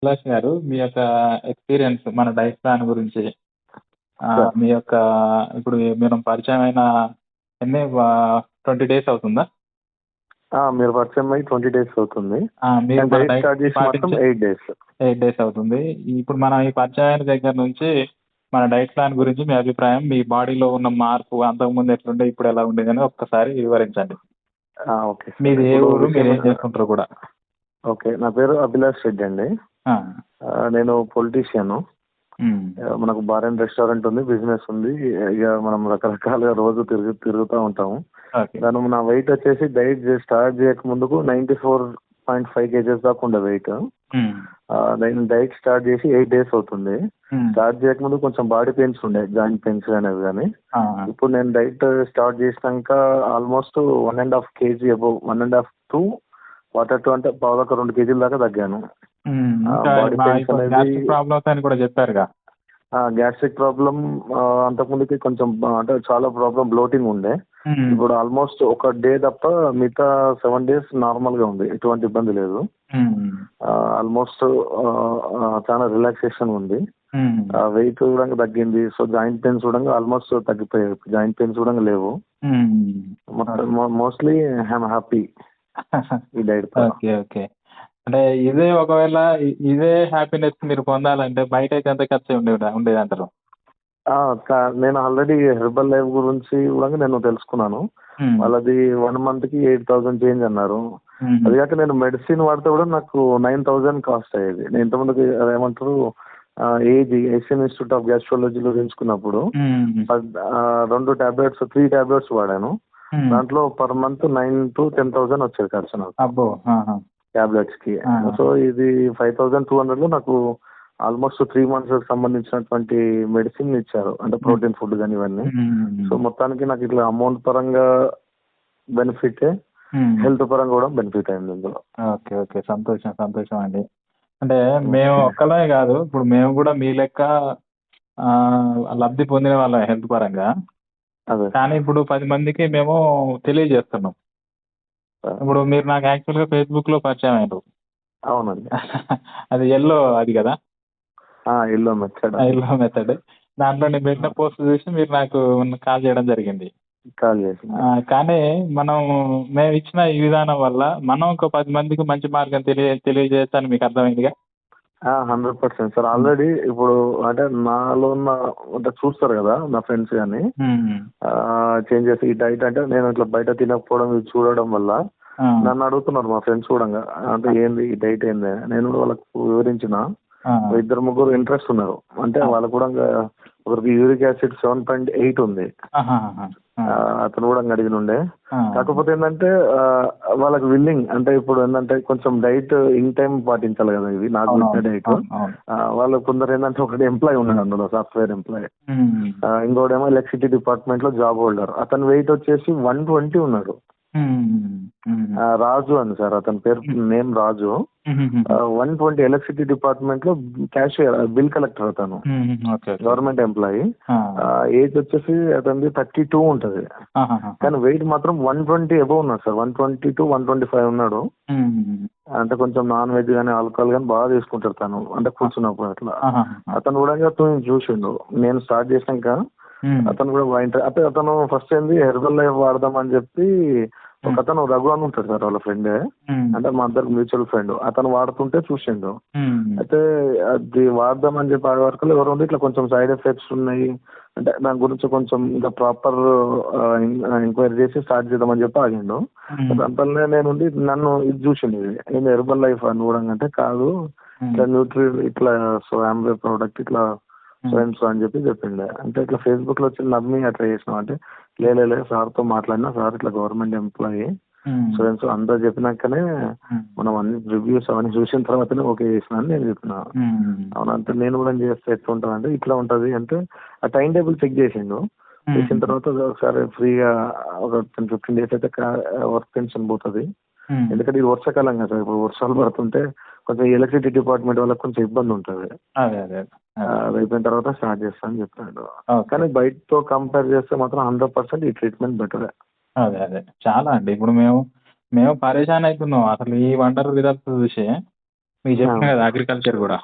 అభిలాష్ గారు మీ యొక్క ఎక్స్పీరియన్స్ మన డైట్ ప్లాన్ గురించి సార్ మీ యొక్క ఇప్పుడు మీరు పరిచయం అయిన ఎన్ని 20 డేస్ అవుతుందా? మీరు పరిచయం అయ్యి 20 డేస్ అవుతుంది. మీరు నేను మన డైట్ డైట్ స్టార్ట్ చేసి మాత్రం పాటించే 8 డేస్. 8 డేస్ అవుతుంది. ఇప్పుడు మనం ఈ పరిచయం అయిన దగ్గర నుంచి మన డైట్ ప్లాన్ గురించి మీ అభిప్రాయం, మీ బాడీలో ఉన్న మార్పు అంతకుముందు ఎట్లుండే ఇప్పుడు ఎలా ఉండేది అని ఒక్కసారి వివరించండి. Okay sir. మీది ఏ ఇప్పుడు ఊరు, విషయం మీరు ఏం చేస్తుంటారో కూడా. ఓకే, నా పేరు అభిలాష్ రెడ్డి అండి. ఆ, నేను పొలిటీషియను. ఉమ్, మనకు బార్ అండ్ రెస్టారెంట్ ఉంది, బిజినెస్ ఉంది. ఇక మనం రకరకాలుగా రోజు తిరుగుతూ ఉంటాము. ఓకే. నా వెయిట్ వచ్చేసి డైట్ స్టార్ట్ చేయక ముందుకు 94.5 kgs దాకా ఉండే వెయిట్. ఉమ్, నేను డైట్ స్టార్ట్ చేసి 8 డేస్ అవుతుంది. ఉమ్, స్టార్ట్ చేయకముందు కొంచెం బాడీ పెయిన్స్ ఉండే, జాయింట్ పెయిన్స్ అనేవి కానీ. ఆ, ఇప్పుడు నేను డైట్ స్టార్ట్ చేసినాక almost 1.5 kg above, 1.5 to water 2 అంటే పావులకు 2 kgs దాకా తగ్గాను. ఇంకా బాడీ పెయిన్స్ అనేది గ్యాస్ట్రిక్ ప్రాబ్లమ్స్ అని కూడా చెప్పారుగా. గ్యాస్ట్రిక్ ప్రాబ్లం అంతకుముందుకి కొంచెం అంటే చాలా ప్రాబ్లం, బ్లోటింగ్ ఉండే. ఉమ్, ఇప్పుడు ఆల్మోస్ట్ ఒక డే తప్ప మిగతా 7 days నార్మల్ గా ఉంది, ఎటువంటి ఇబ్బంది లేదు. ఉమ్, ఆల్మోస్ట్ చాలా రిలాక్సేషన్ ఉంది. ఉమ్, వెయిట్ కూడా తగ్గింది. సో జాయింట్ పెయిన్స్ కూడా ఆల్మోస్ట్ తగ్గిపోయాయి, జాయింట్ పెయిన్స్ కూడా లేవు. మోస్ట్లీ ఐఎమ్ హ్యాపీ ఈ డైట్ తో. Okay, okay. అంటే ఇదే ఒకవేళ ఇదే హ్యాపీనెస్ మీరు పొందాలంటే బయట అయితే ఎంత ఖర్చు ఉండేది అంటారు? నేను ఆల్రెడీ హెర్బల్ లైఫ్ గురించి కూడా నేను తెలుసుకున్నాను. ఉమ్, వాళ్ళది 1 month కి 8,000 చేంజ్ అన్నారు. ఉమ్, అది కాక నేను మెడిసిన్ వాడితే కూడా నాకు 9,000 కాస్ట్ అయ్యేది. నేను ఇంతకుముందుకి అదేమంటారు ఏషియన్ ఇన్స్టిట్యూట్ ఆఫ్ గ్యాస్ట్రాలజీలో తెలుసుకున్నప్పుడు ఉమ్, 3 టాబ్లెట్స్ వాడాను. ఉమ్. దాంట్లో పర్ మంత్ 9,000 to 10,000 వచ్చేది ఖర్చు నాకు అబ్బో. టాబ్లెట్స్ కి. సో ఇది 5,200 లో నాకు ఆల్మోస్ట్ 3 months సంబంధించినటువంటి మెడిసిన్ ఇచ్చారు, అంటే ప్రోటీన్ ఫుడ్ కానీ ఇవన్నీ. సో మొత్తానికి నాకు ఇట్లా అమౌంట్ పరంగా బెనిఫిట్, హెల్త్ పరంగా కూడా బెనిఫిట్ అయింది ఇందులో. Okay, okay. సంతోషం, సంతోషం అండి. అంటే మేము ఒక్కలమే కాదు, ఇప్పుడు మేము కూడా మీ లెక్క లబ్ధి పొందిన వాళ్ళం హెల్త్ పరంగా. అదే కానీ ఇప్పుడు 10 మందికి మేము తెలియజేస్తున్నాం. ఇప్పుడు మీరు నాకు యాక్చువల్గా ఫేస్బుక్ లో పరిచయం అయ్యారు. అవునండి. అది ఎల్లో అది కదా, ఎల్లో మెథడ్. Yellow method. దాంట్లో నేను పెట్టిన పోస్ట్ చూసి మీరు నాకు కాల్ చేయడం జరిగింది. కాల్ చేసి కానీ మేము ఇచ్చిన ఈ విధానం వల్ల మనం ఒక 10 మందికి మంచి మార్గం తెలియజేయచ్చని మీకు అర్థమైందిగా. 100% సార్. ఆల్రెడీ ఇప్పుడు అంటే నాలో ఉన్న అంటే చూస్తారు కదా నా ఫ్రెండ్స్ కానీ చేంజెస్, ఈ డైట్ అంటే నేను ఇట్లా బయట తినకపోవడం ఇది చూడడం వల్ల నన్ను అడుగుతున్నారు మా ఫ్రెండ్స్ కూడా, అంటే ఏంది ఈ డైట్ ఏంది. నేను కూడా వాళ్ళకు వివరించిన. 2-3 ఇంట్రెస్ట్ ఉన్నారు. అంటే వాళ్ళకు కూడా ఒకరికి యూరిక్ యాసిడ్ 7.8 ఉంది. అతను కూడా అడిగినుండే. కాకపోతే ఏంటంటే వాళ్ళకి విల్లింగ్ అంటే ఇప్పుడు ఏంటంటే కొంచెం డైట్ ఇన్ టైం పాటించాలి కదా, ఇది నాకు పెట్టిన డైట్. వాళ్ళు కొందరు ఏంటంటే ఒకటి ఎంప్లాయ్ ఉన్నాడు అందులో, సాఫ్ట్వేర్ ఎంప్లాయ్. ఇంకోటేమో ఎలక్ట్రిసిటీ డిపార్ట్మెంట్ లో జాబ్ హోల్డర్. అతని వెయిట్ వచ్చేసి 120 ఉన్నాడు. రాజు అని సార్ అతని పేరు, నేమ్ రాజు. 120 ఎలక్ట్రిసిటీ డిపార్ట్మెంట్ లో క్యాషియర్, బిల్ కలెక్టర్ అతను, గవర్నమెంట్ ఎంప్లాయీ. ఏజ్ వచ్చేసి అతనిది 32 ఉంటది. కానీ వెయిట్ మాత్రం 120 అబౌవ్ ఉన్నాడు సార్. 120 to 125 ఉన్నాడు. అంటే కొంచెం నాన్ వెజ్ కానీ ఆల్కహాల్ కానీ బాగా తీసుకుంటాడు తను, అంటే కూర్చున్నప్పుడు అట్లా. అతను కూడా చూసిండు నేను స్టార్ట్ చేసినాక. అతను కూడా అంటే అతను ఫస్ట్ ఏంది హెర్బల్ లైఫ్ వాడదాం అని చెప్పి ఒక అతను రఘు అని ఉంటాడు సార్, వాళ్ళ ఫ్రెండే, అంటే మా అందరికి మ్యూచువల్ ఫ్రెండ్. అతను వాడుతుంటే చూసిండు. అయితే అది వాడదామని చెప్పి ఆడే వరకు ఎవరు ఉంది ఇట్లా కొంచెం సైడ్ ఎఫెక్ట్స్ ఉన్నాయి, అంటే దాని గురించి కొంచెం ఇంకా ప్రాపర్ ఎంక్వైరీ చేసి స్టార్ట్ చేద్దామని చెప్పి ఆగిండు. అంతలోనే నేను నన్ను ఇది చూసిండు, ఇది హెర్బల్ లైఫ్ అని కూడా అంటే కాదు, ఇట్లా ఇట్లా సో ఆమ్వే ప్రోడక్ట్ ఇట్లా సో అని చెప్పి చెప్పిండే. అంటే ఇట్లా ఫేస్బుక్ లో వచ్చి నమ్మి అట్లా చేసినాం. అంటే లేదు సార్తో మాట్లాడినా, సార్ ఇట్లా గవర్నమెంట్ ఎంప్లాయీ సో అందరూ చెప్పినాకనే మనం అన్ని రివ్యూస్ అవన్నీ చూసిన తర్వాతనే ఓకే చేసిన అని నేను చెప్పిన. అవునంటే నేను కూడా చేస్తే ఎట్లా ఉంటుంది అంటే ఇట్లా ఉంటుంది అంటే ఆ టైం టేబుల్ చెక్ చేసిండు. చేసిన తర్వాత ఒకసారి ఫ్రీగా ఒక 10-15 days అయితే వర్క్ పెన్షన్ పోతుంది. ఎందుకంటే ఇది వర్షాకాలం కదా సార్, ఇప్పుడు వర్షాలు పడుతుంటే కొంచెం ఎలక్ట్రిసిటీ డిపార్ట్మెంట్ వాళ్ళకి కొంచెం ఇబ్బంది ఉంటుంది. అది అయిపోయిన తర్వాత స్టార్ట్ చేస్తానని చెప్పాడు. కానీ బయటతో కంపేర్ చేస్తే మాత్రం 100% ఈ ట్రీట్మెంట్ బెటరే. చాలా అండి. ఇప్పుడు మేము పరేషాన్ అవుతున్నాం అసలు ఈ వండర్ రిజల్ట్స్ చూసి. మీకు చెప్పిన కదా అగ్రికల్చర్ కూడా